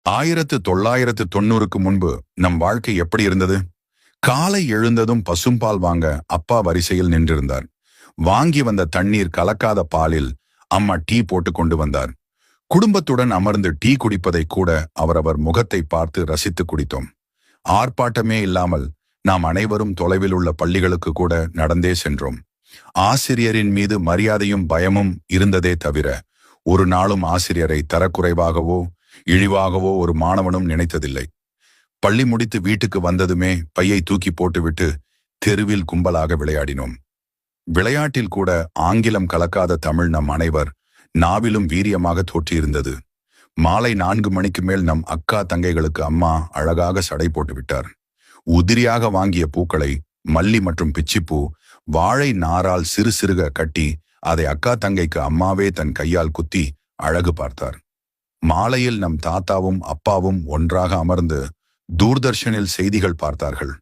1990க்கு முன்பு நம் வாழ்க்கை எப்படி இருந்தது? காலை எழுந்ததும் பசும்பால் வாங்க அப்பா வரிசையில் நின்றிருந்தார். வாங்கி வந்த தண்ணீர் கலக்காத பாலில் அம்மா டீ போட்டு கொண்டு வந்தார். குடும்பத்துடன் அமர்ந்து டீ குடிப்பதை கூட அவரவர் முகத்தை பார்த்து ரசித்து குடித்தோம். ஆர்ப்பாட்டமே இல்லாமல் நாம் அனைவரும் தொலைவில் உள்ள பள்ளிகளுக்கு கூட நடந்தே சென்றோம். ஆசிரியரின் மீது மரியாதையும் பயமும் இருந்ததே தவிர ஒரு நாளும் ஆசிரியரை தரக்குறைவாகவோ இழிவாகவோ ஒரு மாணவனும் நினைத்ததில்லை. பள்ளி முடித்து வீட்டுக்கு வந்ததுமே பையை தூக்கி போட்டுவிட்டு தெருவில் கும்பலாக விளையாடினோம். விளையாட்டில் கூட ஆங்கிலம் கலக்காத தமிழ் நம் அனைவர் நாவிலும் வீரியமாக தோற்றியிருந்தது. மாலை 4 மணிக்கு மேல் நம் அக்கா தங்கைகளுக்கு அம்மா அழகாக சடை போட்டு விட்டார். உதிரியாக வாங்கிய பூக்களை மல்லி மற்றும் பிச்சிப்பூ வாழை நாரால் சிறு சிறுக கட்டி அதை அக்கா தங்கைக்கு அம்மாவே தன் கையால் குத்தி அழகு பார்த்தார். மாலையில் நம் தாத்தாவும் அப்பாவும் ஒன்றாக அமர்ந்து தூர்தர்ஷனில் செய்திகள் பார்த்தார்கள்.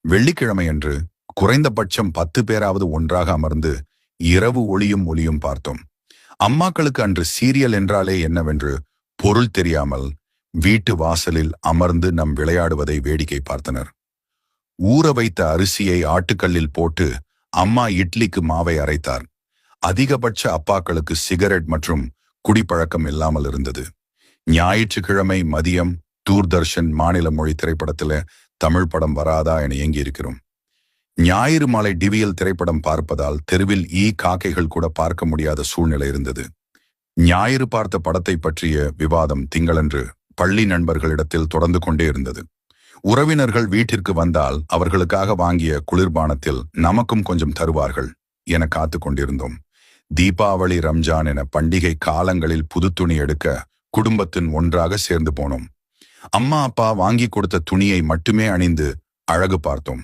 வெள்ளிக்கிழமையன்று குறைந்தபட்சம் 10 பேராவது ஒன்றாக அமர்ந்து இரவு ஒளியும் பார்த்தோம். அம்மாக்களுக்கு அன்று சீரியல் என்றாலே என்னவென்று பொருள் தெரியாமல் வீட்டு வாசலில் அமர்ந்து நம் விளையாடுவதை வேடிக்கை பார்த்தனர். ஊற வைத்த அரிசியை ஆட்டுக்கல்லில் போட்டு அம்மா இட்லிக்கு மாவை அரைத்தார். அதிகபட்ச அப்பாக்களுக்கு சிகரெட் மற்றும் குடிப்பழக்கம் இல்லாமல் இருந்தது. ஞாயிற்றுக்கிழமை மதியம் தூர்தர்ஷன் மாநில மொழி திரைப்படத்துல தமிழ் படம் வராதா என இயங்கியிருக்கிறோம். ஞாயிறு மாலை டிவியில் திரைப்படம் பார்ப்பதால் தெருவில் காக்கைகள் கூட பார்க்க முடியாத சூழ்நிலை இருந்தது. ஞாயிறு பார்த்த படத்தை பற்றிய விவாதம் திங்களன்று பள்ளி நண்பர்களிடத்தில் தொடர்ந்து கொண்டே இருந்தது. உறவினர்கள் வீட்டிற்கு வந்தால் அவர்களுக்காக வாங்கிய குளிர்பானத்தில் நமக்கும் கொஞ்சம் தருவார்கள் என காத்து கொண்டிருந்தோம். தீபாவளி, ரம்ஜான் என பண்டிகை காலங்களில் புது துணி எடுக்க குடும்பத்தின் ஒன்றாக சேர்ந்து போனோம். அம்மா அப்பா வாங்கி கொடுத்த துணியை மட்டுமே அணிந்து அழகு பார்த்தோம்.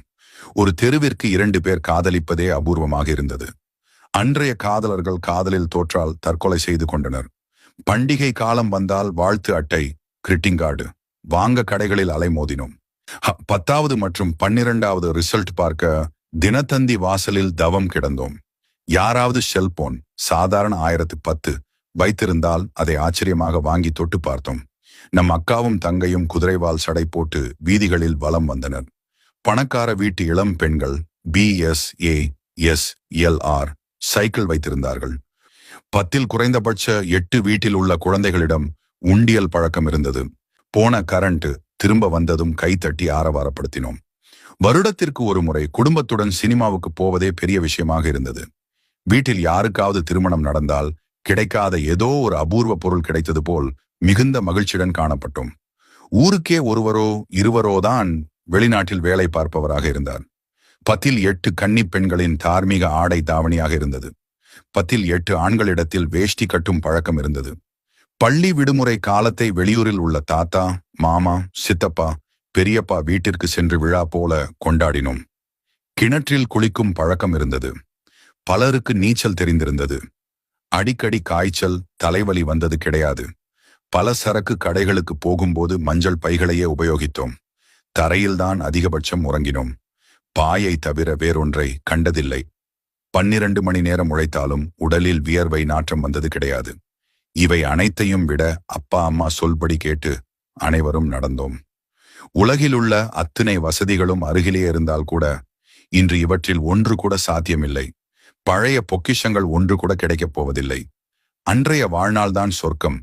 ஒரு தெருவிற்கு 2 பேர் காதலிப்பதே அபூர்வமாக இருந்தது. அன்றைய காதலர்கள் காதலில் தோற்றால் தற்கொலை செய்து கொண்டனர். பண்டிகை காலம் வந்தால் வாழ்த்து அட்டை, கிரிட்டிங் கார்டு வாங்க கடைகளில் அலைமோதினோம். 10வது மற்றும் 12வது ரிசல்ட் பார்க்க தினத்தந்தி வாசலில் தவம் கிடந்தோம். யாராவது செல்போன் சாதாரண 1010 வைத்திருந்தால் அதை ஆச்சரியமாக வாங்கி தொட்டு பார்த்தோம். நம் அக்காவும் தங்கையும் குதிரைவால் சடை போட்டு வீதிகளில் வலம் வந்தனர். பணக்கார வீட்டு இளம் பெண்கள் BSASLR சைக்கிள் வைத்திருந்தார்கள். 10ல் குறைந்தபட்ச 8 வீட்டில் உள்ள குழந்தைகளிடம் உண்டியல் பழக்கம் இருந்தது. போன கரண்ட் திரும்ப வந்ததும் கைத்தட்டி ஆரவாரப்படுத்தினோம். வருடத்திற்கு ஒரு முறை குடும்பத்துடன் சினிமாவுக்கு போவதே பெரிய விஷயமாக இருந்தது. வீட்டில் யாருக்காவது திருமணம் நடந்தால் கிடைக்காத ஏதோ ஒரு அபூர்வ பொருள் கிடைத்தது போல் மிகுந்த மகிழ்ச்சியுடன் காணப்பட்டோம். ஊருக்கே ஒருவரோ இருவரோ தான் வெளிநாட்டில் வேலை பார்ப்பவராக இருந்தார். 10ல் 8 கன்னி பெண்களின் தார்மீக ஆடை தாவணியாக இருந்தது. 10ல் 8 ஆண்களிடத்தில் வேஷ்டி கட்டும் பழக்கம் இருந்தது. பள்ளி விடுமுறை காலத்தை வெளியூரில் உள்ள தாத்தா, மாமா, சித்தப்பா, பெரியப்பா வீட்டிற்கு சென்று விழா போல கொண்டாடினோம். கிணற்றில் குளிக்கும் பழக்கம் இருந்தது. பலருக்கு நீச்சல் தெரிந்திருந்தது. அடிக்கடி காய்ச்சல், தலைவலி வந்தது கிடையாது. பல சரக்கு கடைகளுக்கு போகும்போது மஞ்சள் பைகளையே உபயோகித்தோம். தரையில்தான் அதிகபட்சம் உறங்கினோம். பாயை தவிர வேறொன்றை கண்டதில்லை. 12 மணி நேரம் உழைத்தாலும் உடலில் வியர்வை நாற்றம் வந்தது கிடையாது. இவை அனைத்தையும் விட அப்பா அம்மா சொல்படி கேட்டு அனைவரும் நடந்தோம். உலகிலுள்ள அத்தனை வசதிகளும் அருகிலே இருந்தால் கூட இன்று இவற்றில் ஒன்று கூட சாத்தியமில்லை. பழைய பொக்கிஷங்கள் ஒன்று கூட கிடைக்கப் போவதில்லை. அன்றைய வாழ்நாள்தான் சொர்க்கம்